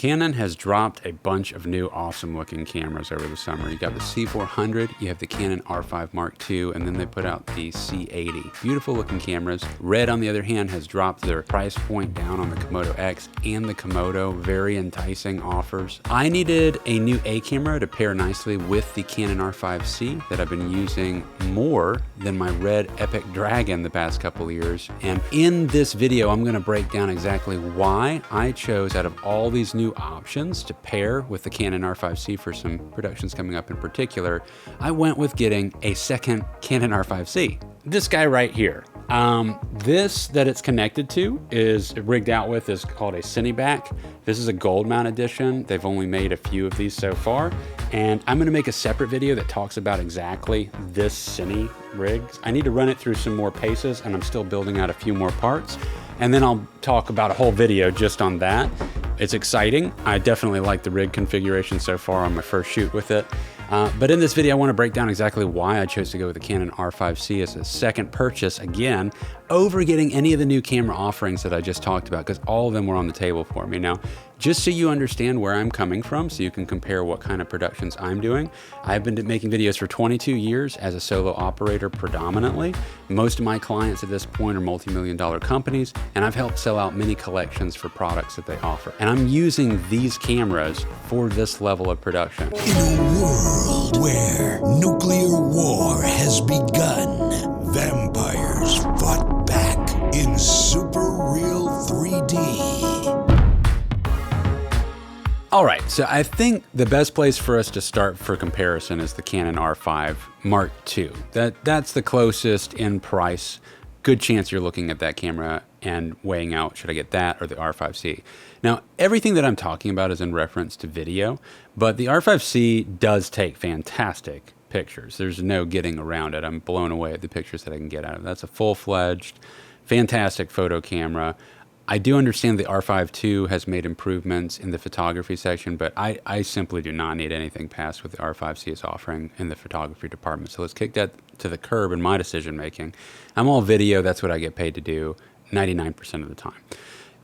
Canon has dropped a bunch of new awesome looking cameras over the summer. You got the C400, you have the Canon R5 Mark II, and then they put out the C80. Beautiful looking cameras. RED, on the other hand, has dropped their price point down on the Komodo X and the Komodo. Very enticing offers. I needed a new A camera to pair nicely with the Canon R5 C that I've been using more than my RED Epic Dragon the past couple of years. And in this video, I'm going to break down exactly why I chose, out of all these new options to pair with the Canon R5 C for some productions coming up in particular, I went with getting a second Canon R5 C. This guy right here. This that it's connected to is rigged out with is called a Cineback. This is a gold mount edition. They've only made a few of these so far, and I'm going to make a separate video that talks about exactly this Cine rig. I need to run it through some more paces, and I'm still building out a few more parts, and then I'll talk about a whole video just on that. It's exciting. I definitely like the rig configuration so far on my first shoot with it. But in this video, I want to break down exactly why I chose to go with the Canon R5 C as a second purchase, again, over getting any of the new camera offerings that I just talked about, because all of them were on the table for me. Now, just so you understand where I'm coming from, so you can compare what kind of productions I'm doing, I've been making videos for 22 years as a solo operator predominantly. Most of my clients at this point are multi-million-dollar companies, and I've helped sell out many collections for products that they offer. And I'm using these cameras for this level of production. In a world where nuclear war has begun, vampires fought back in super real 3D. All right, so I think the best place for us to start for comparison is the Canon R5 Mark II. That's the closest in price. Good chance you're looking at that camera and weighing out, should I get that or the R5 C? Now, everything that I'm talking about is in reference to video, but the R5 C does take fantastic pictures. There's no getting around it. I'm blown away at the pictures that I can get out of it. That's a full-fledged, fantastic photo camera. I do understand the R5 II has made improvements in the photography section, but I simply do not need anything past what the R5 C is offering in the photography department. So let's kick that to the curb in my decision making. I'm all video, that's what I get paid to do 99% of the time.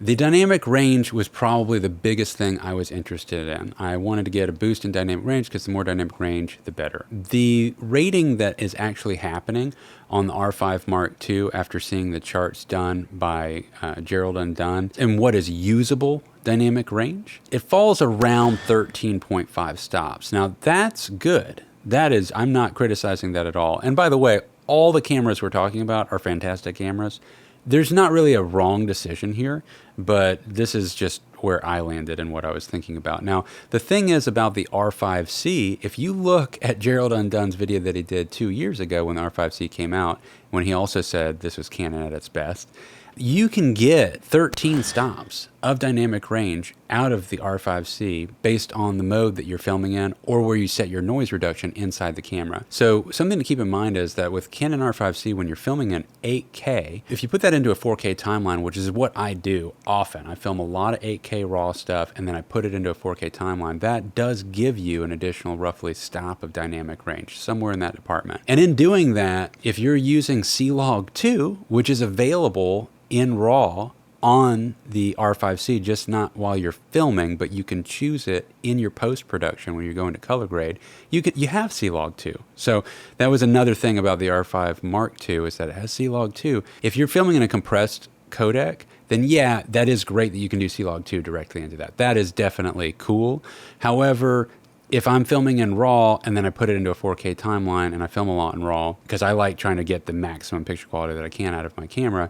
The dynamic range was probably the biggest thing I was interested in. I wanted to get a boost in dynamic range because the more dynamic range, the better. The rating that is actually happening on the R5 Mark II after seeing the charts done by Gerald and Dunn and what is usable dynamic range, it falls around 13.5 stops. Now that's good. That is, I'm not criticizing that at all. And by the way, all the cameras we're talking about are fantastic cameras. There's not really a wrong decision here, but this is just where I landed and what I was thinking about. Now, the thing is about the R5 C, if you look at Gerald Undunn's video that he did 2 years ago when the R5 C came out, when he also said this was Canon at its best, you can get 13 stops of dynamic range out of the R5 C based on the mode that you're filming in or where you set your noise reduction inside the camera. So something to keep in mind is that with Canon R5 C, when you're filming in 8K, if you put that into a 4K timeline, which is what I do often, I film a lot of 8K raw stuff and then I put it into a 4K timeline, that does give you an additional roughly stop of dynamic range, somewhere in that department. And in doing that, if you're using C-Log 2, which is available in RAW on the R5 C, just not while you're filming, but you can choose it in your post-production when you're going to color grade. You have C-Log 2. So that was another thing about the R5 Mark II, is that it has C-Log 2. If you're filming in a compressed codec, then yeah, that is great that you can do C-Log 2 directly into that. That is definitely cool. However, if I'm filming in RAW and then I put it into a 4K timeline and I film a lot in RAW because I like trying to get the maximum picture quality that I can out of my camera,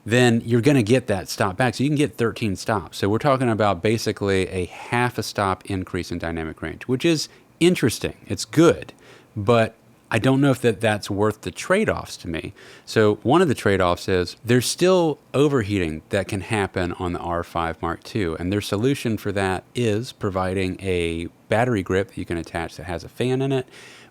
then you're going to get that stop back. So you can get 13 stops. So we're talking about basically a half a stop increase in dynamic range, which is interesting. It's good, but I don't know if that's worth the trade-offs to me. So one of the trade-offs is there's still overheating that can happen on the R5 Mark II, and their solution for that is providing a battery grip that you can attach that has a fan in it.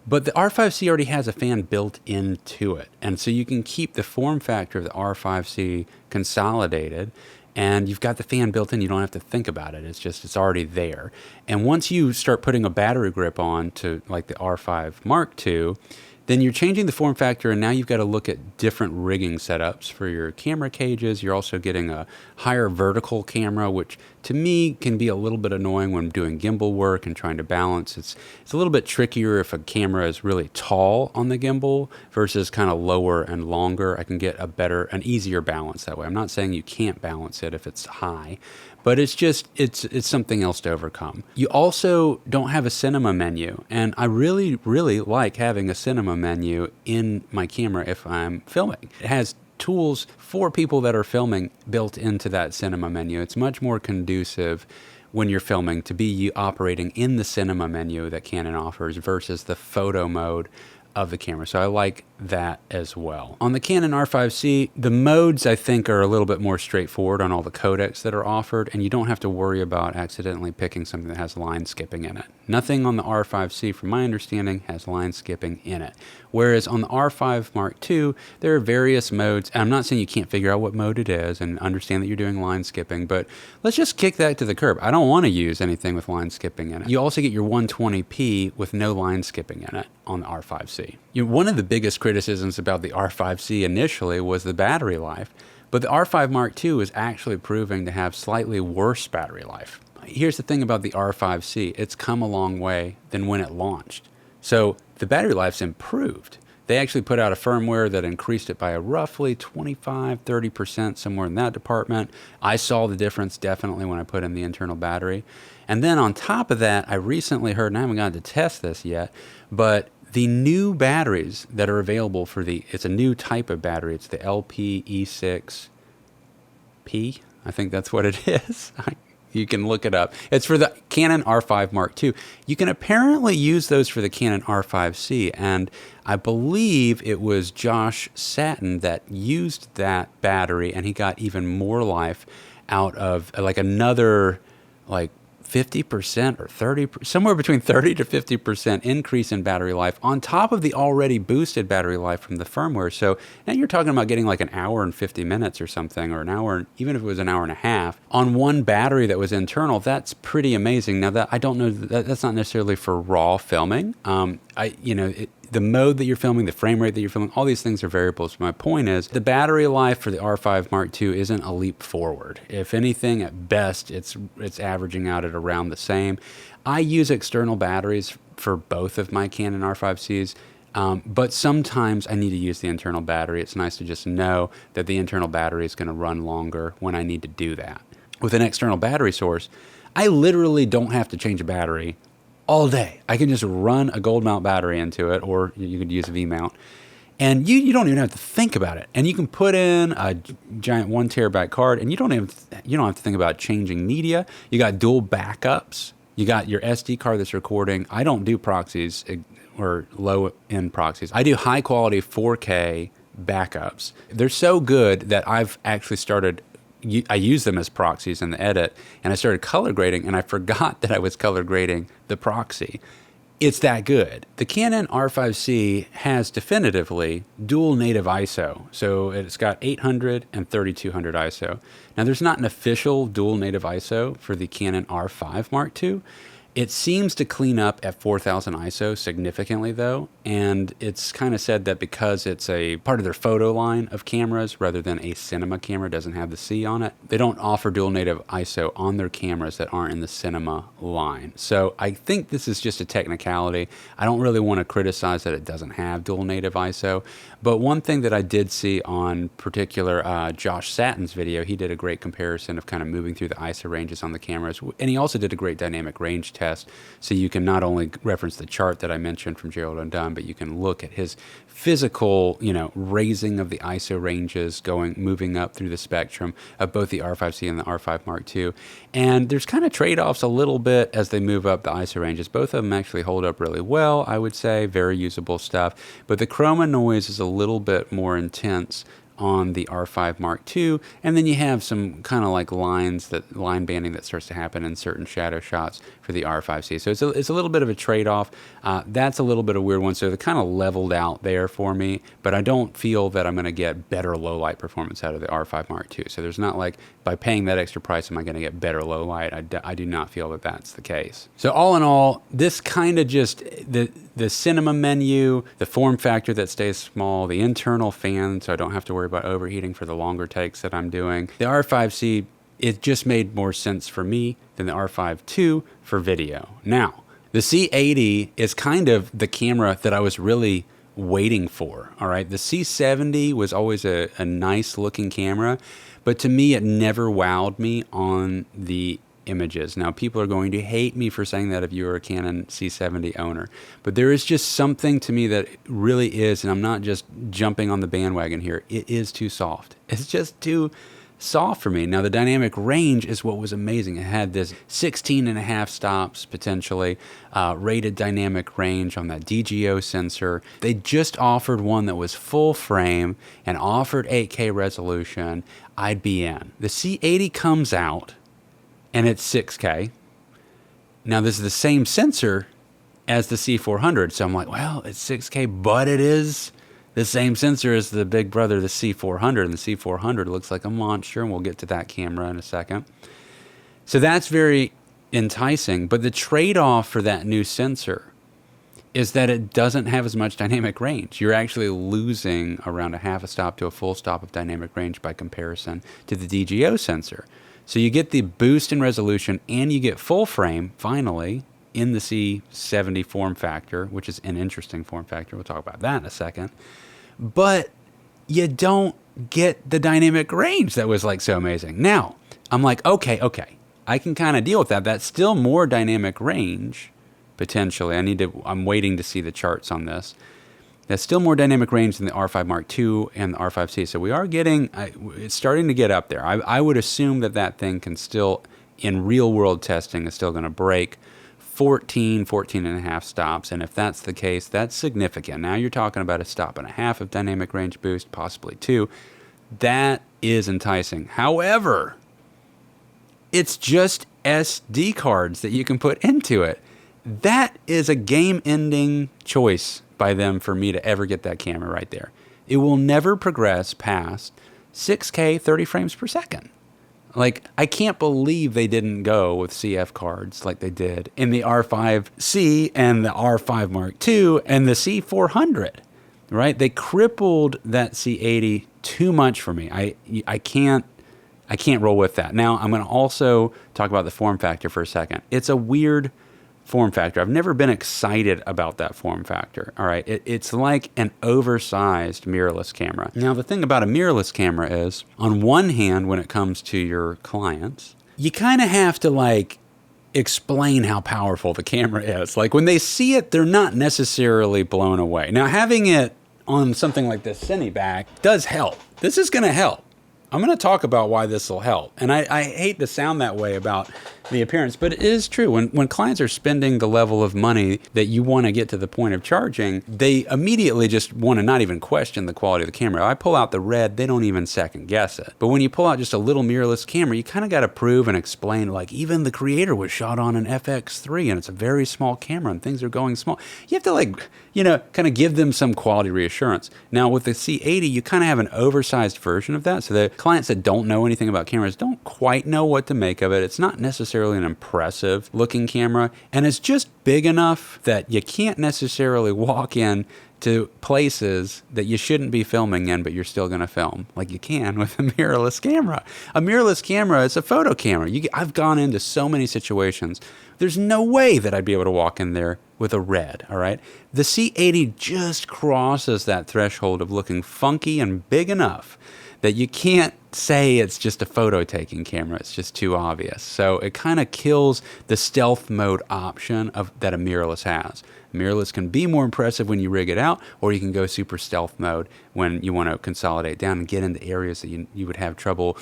But the R5 C already has a fan built into it. And so you can keep the form factor of the R5 C consolidated, and you've got the fan built in. You don't have to think about it. It's already there. And once you start putting a battery grip on to like the R5 Mark II, then you're changing the form factor, and now you've got to look at different rigging setups for your camera cages. You're also getting a higher vertical camera, which to me can be a little bit annoying when doing gimbal work and trying to balance. It's a little bit trickier if a camera is really tall on the gimbal versus kind of lower and longer. I can get an easier balance that way. I'm not saying you can't balance it if it's high, but it's something else to overcome. You also don't have a cinema menu, and I really, really like having a cinema menu in my camera if I'm filming. It has tools for people that are filming built into that cinema menu. It's much more conducive when you're filming to be operating in the cinema menu that Canon offers versus the photo mode of the camera. So I like that as well. On the Canon R5 C, the modes I think are a little bit more straightforward on all the codecs that are offered, and you don't have to worry about accidentally picking something that has line skipping in it. Nothing on the R5 C, from my understanding, has line skipping in it. Whereas on the R5 Mark II, there are various modes. And I'm not saying you can't figure out what mode it is and understand that you're doing line skipping, but let's just kick that to the curb. I don't want to use anything with line skipping in it. You also get your 120p with no line skipping in it on the R5 C. One of the biggest criticisms about the R5 C initially was the battery life, but the R5 Mark II is actually proving to have slightly worse battery life. Here's the thing about the R5 C. It's come a long way than when it launched. So the battery life's improved. They actually put out a firmware that increased it by a roughly 25-30%, somewhere in that department. I saw the difference definitely when I put in the internal battery. And then on top of that, I recently heard, and I haven't gotten to test this yet, but the new batteries that are available it's a new type of battery. It's the LPE6P. I think that's what it is. You can look it up. It's for the Canon R5 Mark II. You can apparently use those for the Canon R5 C, and I believe it was Josh Satin that used that battery, and he got even more life out of another 50% or 30%, somewhere between 30 to 50% increase in battery life on top of the already boosted battery life from the firmware. So now you're talking about getting like an hour and 50 minutes or something, or an hour, even if it was an hour and a half on one battery that was internal. That's pretty amazing. Now that I don't know, that's not necessarily for raw filming. The mode that you're filming, the frame rate that you're filming, all these things are variables. My point is the battery life for the R5 Mark II isn't a leap forward. If anything, at best, it's averaging out at around the same. I use external batteries for both of my Canon R5 Cs, but sometimes I need to use the internal battery. It's nice to just know that the internal battery is going to run longer when I need to do that. With an external battery source, I literally don't have to change a battery all day. I can just run a gold mount battery into it, or you could use a V mount, and you don't even have to think about it. And you can put in a giant 1 terabyte card, and you don't have to think about changing media. You got dual backups. You got your SD card that's recording. I don't do proxies or low end proxies. I do high quality 4K backups. They're so good that I've actually I use them as proxies in the edit, and I started color grading, and I forgot that I was color grading the proxy. It's that good. The Canon R5 C has definitively dual native ISO. So it's got 800 and 3200 ISO. Now there's not an official dual native ISO for the Canon R5 Mark II. It seems to clean up at 4000 ISO significantly though, and it's kind of said that because it's a part of their photo line of cameras rather than a cinema camera, doesn't have the C on it, they don't offer dual native ISO on their cameras that aren't in the cinema line. So I think this is just a technicality. I don't really want to criticize that it doesn't have dual native ISO, but one thing that I did see on particular Josh Satin's video, he did a great comparison of kind of moving through the ISO ranges on the cameras, and he also did a great dynamic range test, so you can not only reference the chart that I mentioned from Gerald Undone, but you can look at his physical, raising of the ISO ranges, moving up through the spectrum of both the R5 C and the R5 Mark II. And there's kind of trade-offs a little bit as they move up the ISO ranges. Both of them actually hold up really well, I would say, very usable stuff. But the chroma noise is a little bit more intense on the R5 Mark II, and then you have some kind of like line banding that starts to happen in certain shadow shots for the R5 C. So it's a little bit of a trade-off. That's a little bit of a weird one, so they're kind of leveled out there for me, but I don't feel that I'm going to get better low light performance out of the R5 Mark II. So there's not like, by paying that extra price, am I going to get better low light? I do not feel that that's the case. So all in all, this kind of just, the the cinema menu, the form factor that stays small, the internal fan, so I don't have to worry about overheating for the longer takes that I'm doing. The R5C, it just made more sense for me than the R5 II for video. Now, the C80 is kind of the camera that I was really waiting for, all right? The C70 was always a nice looking camera, but to me, it never wowed me on the images. Now, people are going to hate me for saying that if you're a Canon C70 owner, but there is just something to me that really is, and I'm not just jumping on the bandwagon here, it is too soft. It's just too soft for me. Now, the dynamic range is what was amazing. It had this 16.5 stops, potentially, rated dynamic range on that DGO sensor. They just offered one that was full frame and offered 8K resolution. I'd be in. The C80 comes out, and it's 6K. Now, this is the same sensor as the C400, so I'm like, well, it's 6K, but it is the same sensor as the big brother, the C400, and the C400 looks like a monster, and we'll get to that camera in a second. So that's very enticing, but the trade-off for that new sensor is that it doesn't have as much dynamic range. You're actually losing around a half a stop to a full stop of dynamic range by comparison to the DGO sensor. So you get the boost in resolution and you get full frame, finally, in the C70 form factor, which is an interesting form factor. We'll talk about that in a second. But you don't get the dynamic range that was like so amazing. Now, I'm like, okay, I can kind of deal with that. That's still more dynamic range, potentially. I'm waiting to see the charts on this. That's still more dynamic range than the R5 Mark II and the R5 C. So we are getting, it's starting to get up there. I would assume that thing can still, in real world testing, is still going to break 14 and a half stops. And if that's the case, that's significant. Now you're talking about a stop and a half of dynamic range boost, possibly 2. That is enticing. However, it's just SD cards that you can put into it. That is a game-ending choice by them for me to ever get that camera right there. It will never progress past 6K 30 frames per second. Like, I can't believe they didn't go with CF cards like they did in the R5 C and the R5 Mark II and the C400, right? They crippled that C80 too much for me. I can't roll with that. Now, I'm going to also talk about the form factor for a second. It's a weird form factor. I've never been excited about that form factor. All right. It's like an oversized mirrorless camera. Now, the thing about a mirrorless camera is, on one hand, when it comes to your clients, you kind of have to like explain how powerful the camera is. Like when they see it, they're not necessarily blown away. Now, having it on something like this Cineback does help. This is going to help. I'm going to talk about why this will help. And I hate to sound that way about the appearance, but it is true. When clients are spending the level of money that you want to get to the point of charging, they immediately just want to not even question the quality of the camera. I pull out the RED, they don't even second guess it. But when you pull out just a little mirrorless camera, you kind of got to prove and explain, like, even the Creator was shot on an FX3 and it's a very small camera and things are going small. You have to, like, kind of give them some quality reassurance. Now with the C80, you kind of have an oversized version of that. So the clients that don't know anything about cameras don't quite know what to make of it. It's not necessarily an impressive looking camera, and it's just big enough that you can't necessarily walk in to places that you shouldn't be filming in, but you're still going to film like you can with a mirrorless camera. A mirrorless camera is a photo camera. I've gone into so many situations. There's no way that I'd be able to walk in there with a RED, all right? The C80 just crosses that threshold of looking funky and big enough that you can't say it's just a photo taking camera. It's just too obvious. So it kind of kills the stealth mode option that a mirrorless has. Mirrorless can be more impressive when you rig it out, or you can go super stealth mode when you want to consolidate down and get into areas that you would have trouble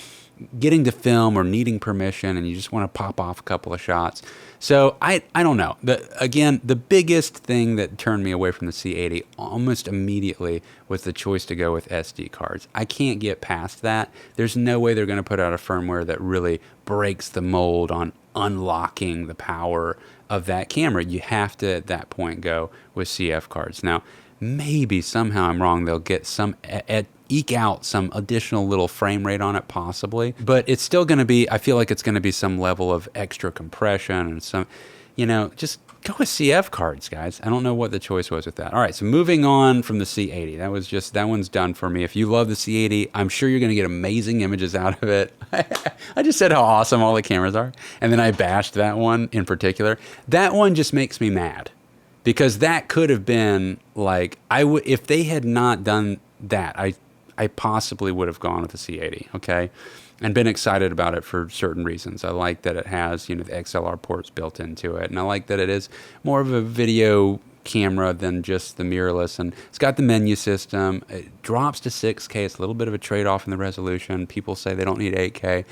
getting to film or needing permission, and you just want to pop off a couple of shots. So I don't know. The biggest thing that turned me away from the C80 almost immediately was the choice to go with SD cards. I can't get past that. There's no way they're going to put out a firmware that really breaks the mold on unlocking the power of that camera. You have to, at that point, go with CF cards. Now, maybe somehow I'm wrong. They'll get eke out some additional little frame rate on it, possibly. But it's still going to be, I feel like it's going to be some level of extra compression and just go with CF cards, guys. I don't know what the choice was with that. All right, so moving on from the C80. That one's done for me. If you love the C80, I'm sure you're going to get amazing images out of it. I just said how awesome all the cameras are, and then I bashed that one in particular. That one just makes me mad because that could have been like, if they had not done that, I possibly would have gone with the C80, okay? And been excited about it for certain reasons. I like that it has, the XLR ports built into it. And I like that it is more of a video camera than just the mirrorless. And it's got the menu system. It drops to 6K. It's a little bit of a trade-off in the resolution. People say they don't need 8K.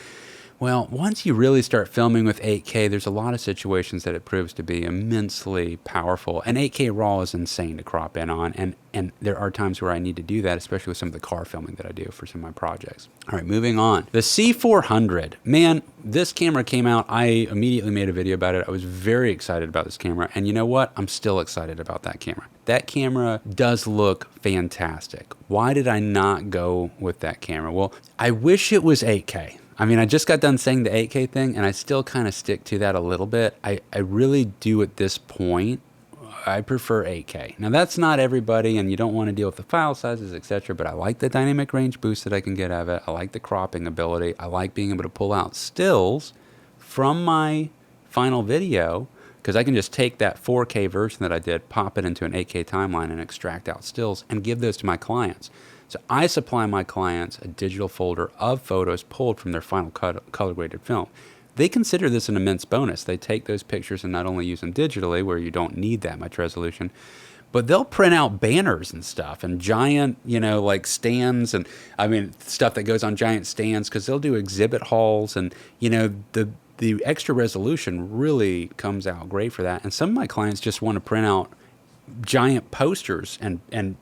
Well, once you really start filming with 8K, there's a lot of situations that it proves to be immensely powerful. And 8K RAW is insane to crop in on. And there are times where I need to do that, especially with some of the car filming that I do for some of my projects. All right, moving on. The C400. Man, this camera came out. I immediately made a video about it. I was very excited about this camera. And you know what? I'm still excited about that camera. That camera does look fantastic. Why did I not go with that camera? Well, I wish it was 8K. I mean, I just got done saying the 8K thing, and I still kind of stick to that a little bit. I really do at this point. I prefer 8K. Now, that's not everybody, and you don't want to deal with the file sizes, etc., but I like the dynamic range boost that I can get out of it. I like the cropping ability. I like being able to pull out stills from my final video, because I can just take that 4K version that I did, pop it into an 8K timeline, and extract out stills and give those to my clients. So I supply my clients a digital folder of photos pulled from their final color graded film. They consider this an immense bonus. They take those pictures and not only use them digitally, where you don't need that much resolution, but they'll print out banners and stuff and giant, like stands and stuff that goes on giant stands, because they'll do exhibit halls, and the extra resolution really comes out great for that. And some of my clients just want to print out giant posters and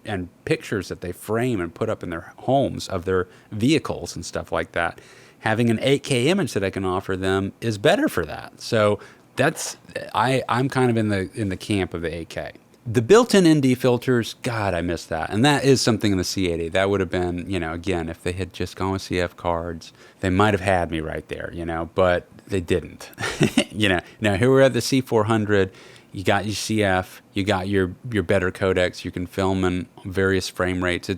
pictures that they frame and put up in their homes of their vehicles and stuff like that. Having an 8K image that I can offer them is better for that. So I'm kind of in the camp of the 8K. The built-in ND filters, God, I miss that. And that is something in the C80. That would have been, again, if they had just gone with CF cards, they might have had me right there, but they didn't. Now here we're at the C400. You got your CF, you got your better codecs, you can film in various frame rates.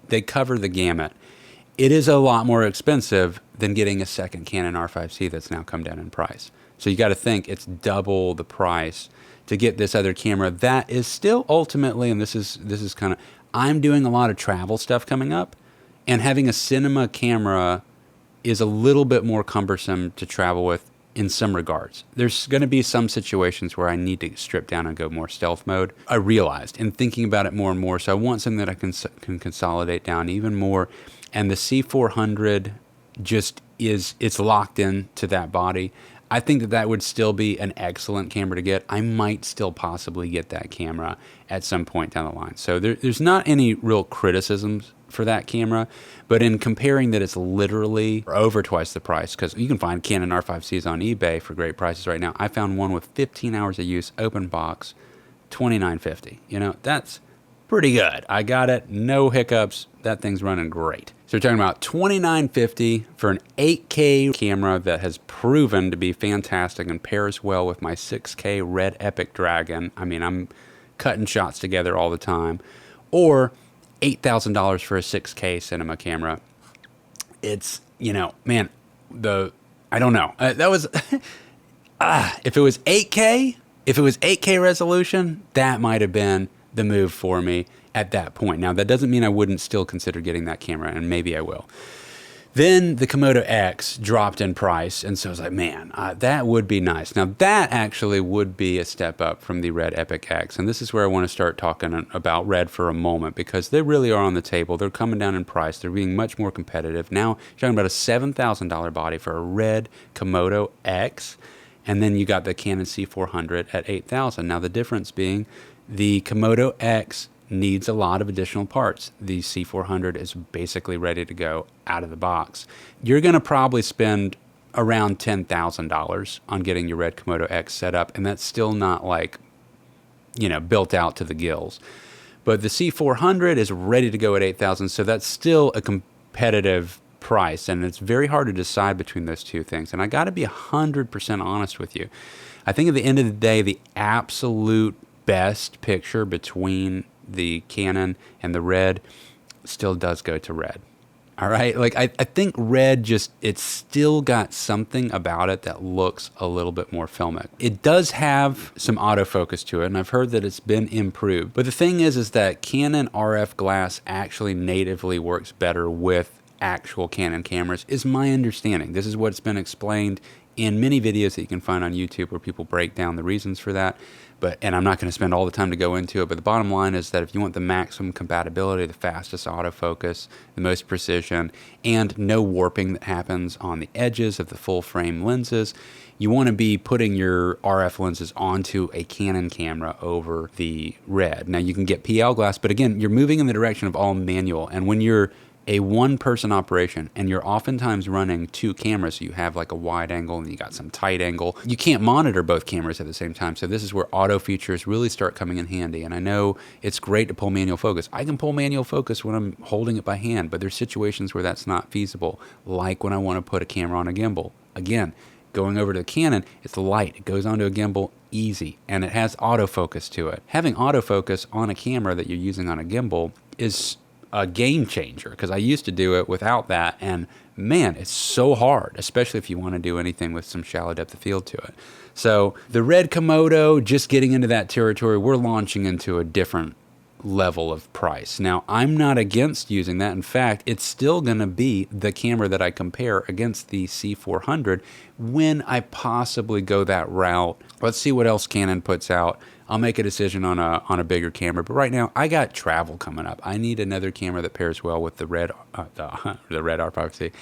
They cover the gamut. It is a lot more expensive than getting a second Canon R5 C that's now come down in price. So you got to think it's double the price to get this other camera that is still ultimately, and this is kind of, I'm doing a lot of travel stuff coming up, and having a cinema camera is a little bit more cumbersome to travel with in some regards. There's going to be some situations where I need to strip down and go more stealth mode. I realized in thinking about it more and more, so I want something that I can consolidate down even more. And the C400 just it's locked in to that body. I think that would still be an excellent camera to get. I might still possibly get that camera at some point down the line. So there's not any real criticisms for that camera, but in comparing that it's literally over twice the price, because you can find Canon R5 Cs on eBay for great prices right now. I found one with 15 hours of use, open box, $29.50. That's pretty good. I got it, no hiccups. That thing's running great. So we're talking about $29.50 for an 8K camera that has proven to be fantastic and pairs well with my 6K RED Epic Dragon. I'm cutting shots together all the time. Or $8,000 for a 6K cinema camera. It's, man, I don't know. That was, if it was 8K resolution, that might have been the move for me at that point. Now, that doesn't mean I wouldn't still consider getting that camera, and maybe I will. Then the Komodo X dropped in price, and so I was like, man, that would be nice. Now, that actually would be a step up from the RED Epic X, and this is where I want to start talking about RED for a moment, because they really are on the table. They're coming down in price. They're being much more competitive. Now, you're talking about a $7,000 body for a RED Komodo X, and then you got the Canon C400 at $8,000. Now, the difference being the Komodo X needs a lot of additional parts. The C400 is basically ready to go out of the box. You're going to probably spend around $10,000 on getting your RED Komodo X set up, and that's still not like, built out to the gills. But the C400 is ready to go at $8,000, so that's still a competitive price, and it's very hard to decide between those two things. And I got to be 100% honest with you. I think at the end of the day, the absolute best picture between the Canon and the RED still does go to RED. All right. Like I think RED it's still got something about it that looks a little bit more filmic. It does have some autofocus to it, and I've heard that it's been improved. But the thing is that Canon RF glass actually natively works better with actual Canon cameras, is my understanding. This is what's been explained in many videos that you can find on YouTube where people break down the reasons for that. And I'm not going to spend all the time to go into it, but the bottom line is that if you want the maximum compatibility, the fastest autofocus, the most precision, and no warping that happens on the edges of the full frame lenses, you want to be putting your RF lenses onto a Canon camera over the RED. Now you can get PL glass, but again, you're moving in the direction of all manual. And when you're a one-person operation and you're oftentimes running two cameras, so you have like a wide angle and you got some tight angle, you can't monitor both cameras at the same time. So this is where auto features really start coming in handy. And I know it's great to pull manual focus. I can pull manual focus when I'm holding it by hand, but there's situations where that's not feasible, like when I want to put a camera on a gimbal. Again, going over to the Canon, it's light. It goes onto a gimbal easy, and it has autofocus to it. Having autofocus on a camera that you're using on a gimbal is a game changer, because I used to do it without that, and man, it's so hard, especially if you want to do anything with some shallow depth of field to it. So the RED Komodo, just getting into that territory, we're launching into a different level of price. Now, I'm not against using that. In fact, it's still going to be the camera that I compare against the C400 when I possibly go that route. Let's see what else Canon puts out. I'll make a decision on a bigger camera, but right now I got travel coming up. I need another camera that pairs well with the RED R5 C,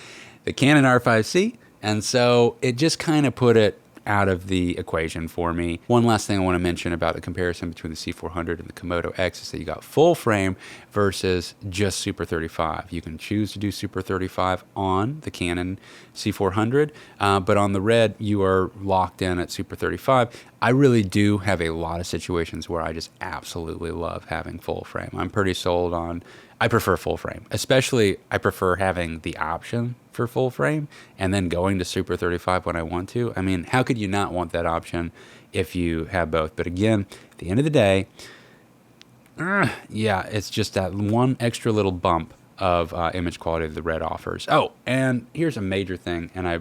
the Canon R5 C, and so it just kind of put it out of the equation for me. One last thing I want to mention about the comparison between the C400 and the Komodo X is that you got full frame versus just Super 35. You can choose to do Super 35 on the Canon C400, but on the RED, you are locked in at Super 35. I really do have a lot of situations where I just absolutely love having full frame. I'm pretty sold on, I prefer full frame. Especially, I prefer having the option for full frame and then going to Super 35 when I want to. I mean, how could you not want that option if you have both? But again, at the end of the day, yeah, it's just that one extra little bump of image quality that the RED offers. Oh, and here's a major thing, and I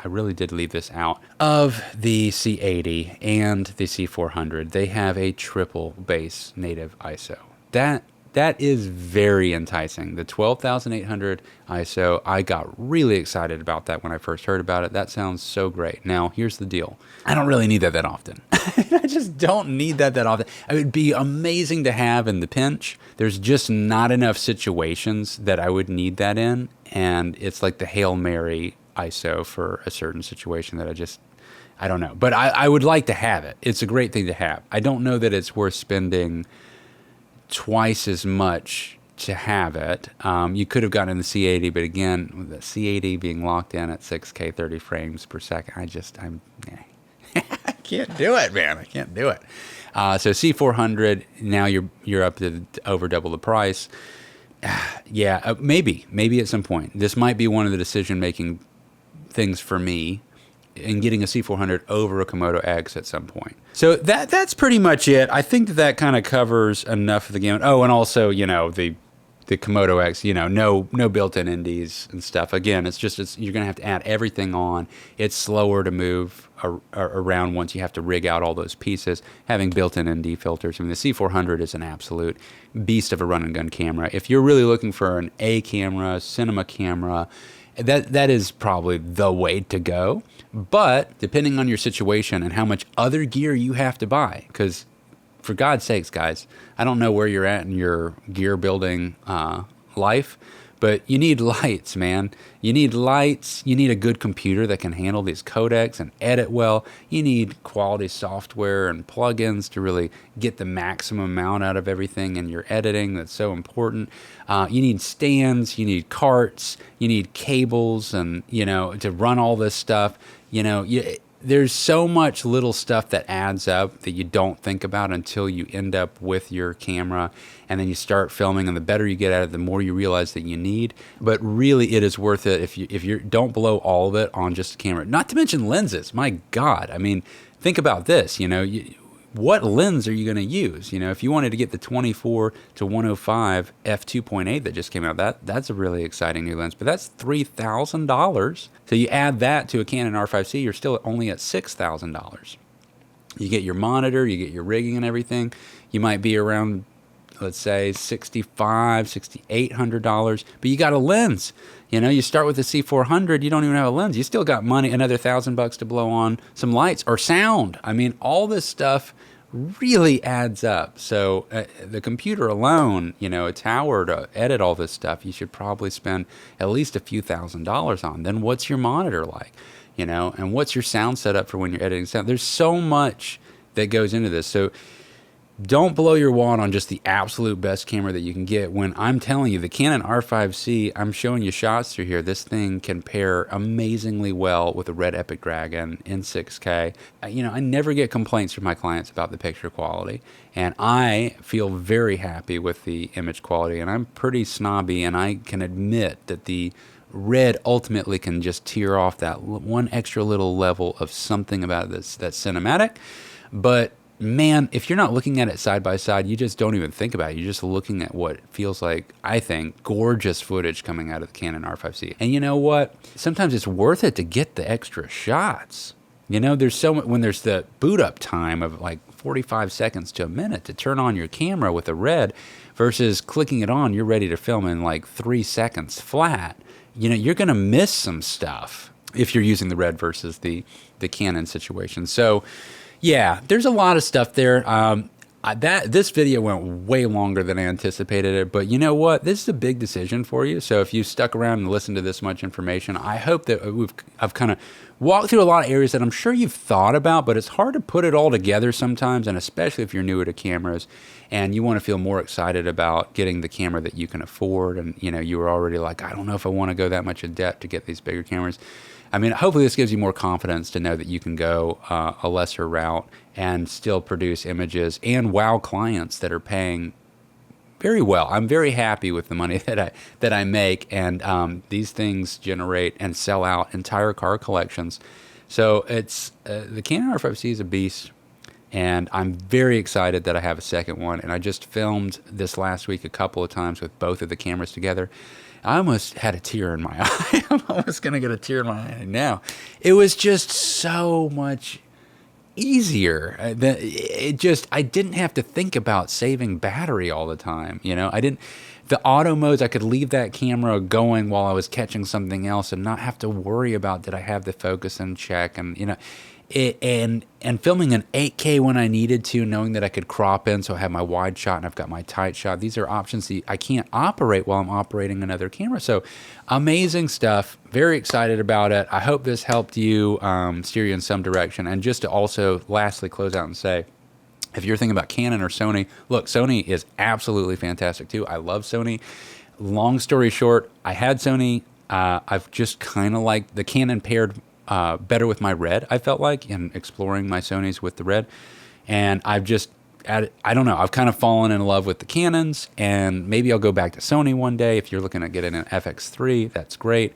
really did leave this out. Of the C80 and the C400, they have a triple base native ISO. That is very enticing. The 12,800 ISO, I got really excited about that when I first heard about it. That sounds so great. Now, here's the deal. I don't really need that often. I just don't need that often. It would be amazing to have in the pinch. There's just not enough situations that I would need that in, and it's like the Hail Mary ISO for a certain situation that I don't know. But I would like to have it. It's a great thing to have. I don't know that it's worth spending twice as much to have it. You could have gotten the C80, but again, with the C80 being locked in at 6K 30 frames per second, I can't do it, man. I can't do it. So C400, now you're up to over double the price. Yeah, maybe at some point. This might be one of the decision-making things for me in getting a C400 over a Komodo X at some point. So that's pretty much it. I think that kind of covers enough of the game. Oh, and also, the Komodo X, no built-in NDs and stuff. Again, you're going to have to add everything on. It's slower to move around once you have to rig out all those pieces. Having built-in ND filters. I mean, the C400 is an absolute beast of a run-and-gun camera. If you're really looking for an A camera, cinema camera, that is probably the way to go. But depending on your situation and how much other gear you have to buy, because for God's sakes, guys, I don't know where you're at in your gear building life, but you need lights, man. You need lights. You need a good computer that can handle these codecs and edit well. You need quality software and plugins to really get the maximum amount out of everything in your editing. That's so important. You need stands. You need carts. You need cables, and to run all this stuff. There's so much little stuff that adds up that you don't think about until you end up with your camera, and then you start filming, and the better you get at it, the more you realize that you need. But really, it is worth it if you don't blow all of it on just a camera. Not to mention lenses. My God, I mean, think about this, what lens are you going to use? If you wanted to get the 24 to 105 f2.8 that just came out, that's a really exciting new lens, but that's $3,000. So you add that to a Canon R5 C, you're still only at $6,000. You get your monitor, you get your rigging and everything. You might be around, let's say, $6,800, but you got a lens. You start with the C400, you don't even have a lens. You still got money, another $1,000 to blow on some lights or sound. I mean, all this stuff really adds up. So the computer alone, a tower to edit all this stuff, you should probably spend at least a few $1,000s on. Then what's your monitor like? And what's your sound setup for when you're editing sound? There's so much that goes into this. So don't blow your wad on just the absolute best camera that you can get. When I'm telling you, the Canon R5 C, I'm showing you shots through here. This thing can pair amazingly well with the RED Epic Dragon in 6K. I never get complaints from my clients about the picture quality, and I feel very happy with the image quality, and I'm pretty snobby, and I can admit that the RED ultimately can just tear off that one extra little level of something about this that's cinematic. But man, if you're not looking at it side by side, you just don't even think about it. You're just looking at what feels like, I think, gorgeous footage coming out of the Canon R5 C. And you know what? Sometimes it's worth it to get the extra shots. There's so much, when there's the boot up time of like 45 seconds to a minute to turn on your camera with a RED versus clicking it on, you're ready to film in like 3 seconds flat. You're going to miss some stuff if you're using the RED versus the Canon situation. So yeah, there's a lot of stuff there. This video went way longer than I anticipated it, but you know what? This is a big decision for you. So if you stuck around and listened to this much information, I hope that I've kind of walked through a lot of areas that I'm sure you've thought about, but it's hard to put it all together sometimes, and especially if you're newer to cameras and you want to feel more excited about getting the camera that you can afford, and you were already like, I don't know if I want to go that much in debt to get these bigger cameras. I mean, hopefully this gives you more confidence to know that you can go a lesser route and still produce images and wow clients that are paying very well. I'm very happy with the money that I make, and these things generate and sell out entire car collections. So it's the Canon R5 C is a beast, and I'm very excited that I have a second one. And I just filmed this last week a couple of times with both of the cameras together. I almost had a tear in my eye. I'm almost going to get a tear in my eye now. It was just so much easier. I didn't have to think about saving battery all the time. The auto modes, I could leave that camera going while I was catching something else and not have to worry about, did I have the focus in check? And, and filming an 8K when I needed to, knowing that I could crop in, so I have my wide shot and I've got my tight shot. These are options that I can't operate while I'm operating another camera. So amazing stuff. Very excited about it. I hope this helped you steer you in some direction. And just to also lastly close out and say, if you're thinking about Canon or Sony, look, Sony is absolutely fantastic too. I love Sony. Long story short, I had Sony. I've just kind of liked the Canon paired better with my RED, I felt like, in exploring my Sonys with the RED. And I've just added, I don't know, I've kind of fallen in love with the Canons, and maybe I'll go back to Sony one day. If you're looking at getting an FX3, that's great.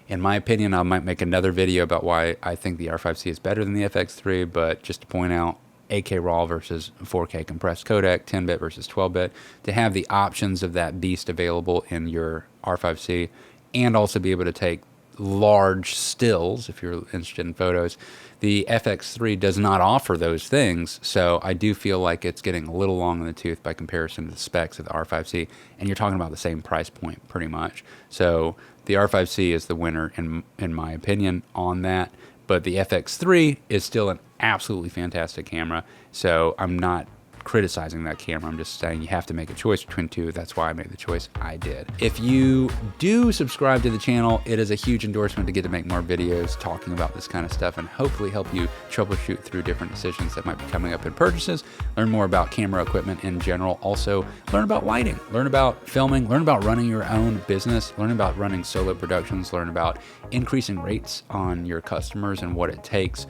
In my opinion, I might make another video about why I think the R5 C is better than the FX3, but just to point out, 8K RAW versus 4K compressed codec, 10-bit versus 12-bit, to have the options of that beast available in your R5 C, and also be able to take large stills if you're interested in photos. The FX3 does not offer those things, so I do feel like it's getting a little long in the tooth by comparison to the specs of the R5 C, and you're talking about the same price point pretty much. So the R5 C is the winner in my opinion on that, but the FX3 is still an absolutely fantastic camera, so I'm not criticizing that camera. I'm just saying you have to make a choice between two. That's why I made the choice I did. If you do subscribe to the channel, it is a huge endorsement to get to make more videos talking about this kind of stuff and hopefully help you troubleshoot through different decisions that might be coming up in purchases, learn more about camera equipment in general, also learn about lighting, learn about filming, learn about running your own business, learn about running solo productions, learn about increasing rates on your customers and what it takes,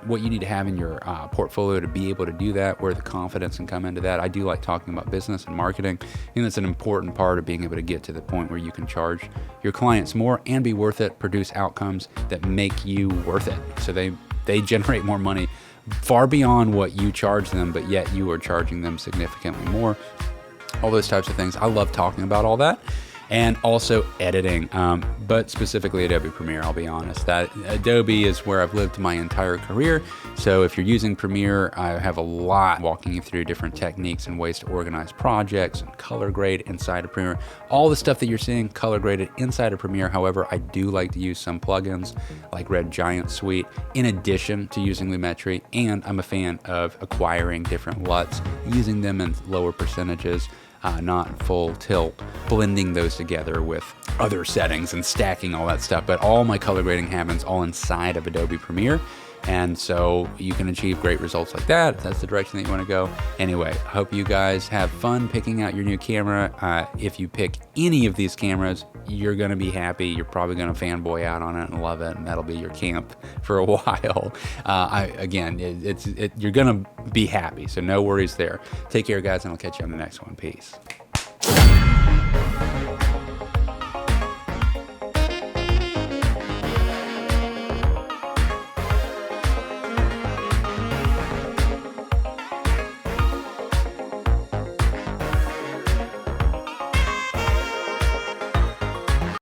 what you need to have in your portfolio to be able to do that, where the confidence can come into that. I do like talking about business and marketing. I think that's an important part of being able to get to the point where you can charge your clients more and be worth it, produce outcomes that make you worth it. So they generate more money far beyond what you charge them, but yet you are charging them significantly more. All those types of things. I love talking about all that. And also editing, but specifically Adobe Premiere, I'll be honest. That Adobe is where I've lived my entire career. So if you're using Premiere, I have a lot walking you through different techniques and ways to organize projects and color grade inside of Premiere. All the stuff that you're seeing color graded inside of Premiere. However, I do like to use some plugins like Red Giant Suite in addition to using Lumetri. And I'm a fan of acquiring different LUTs, using them in lower percentages. Not full tilt, blending those together with other settings and stacking all that stuff. But all my color grading happens all inside of Adobe Premiere. And so you can achieve great results like that if that's the direction that you want to go. Anyway, I hope you guys have fun picking out your new camera. If you pick any of these cameras, you're going to be happy. You're probably going to fanboy out on it and love it, and that'll be your camp for a while. You're going to be happy, so no worries there. Take care, guys, and I'll catch you on the next one. Peace.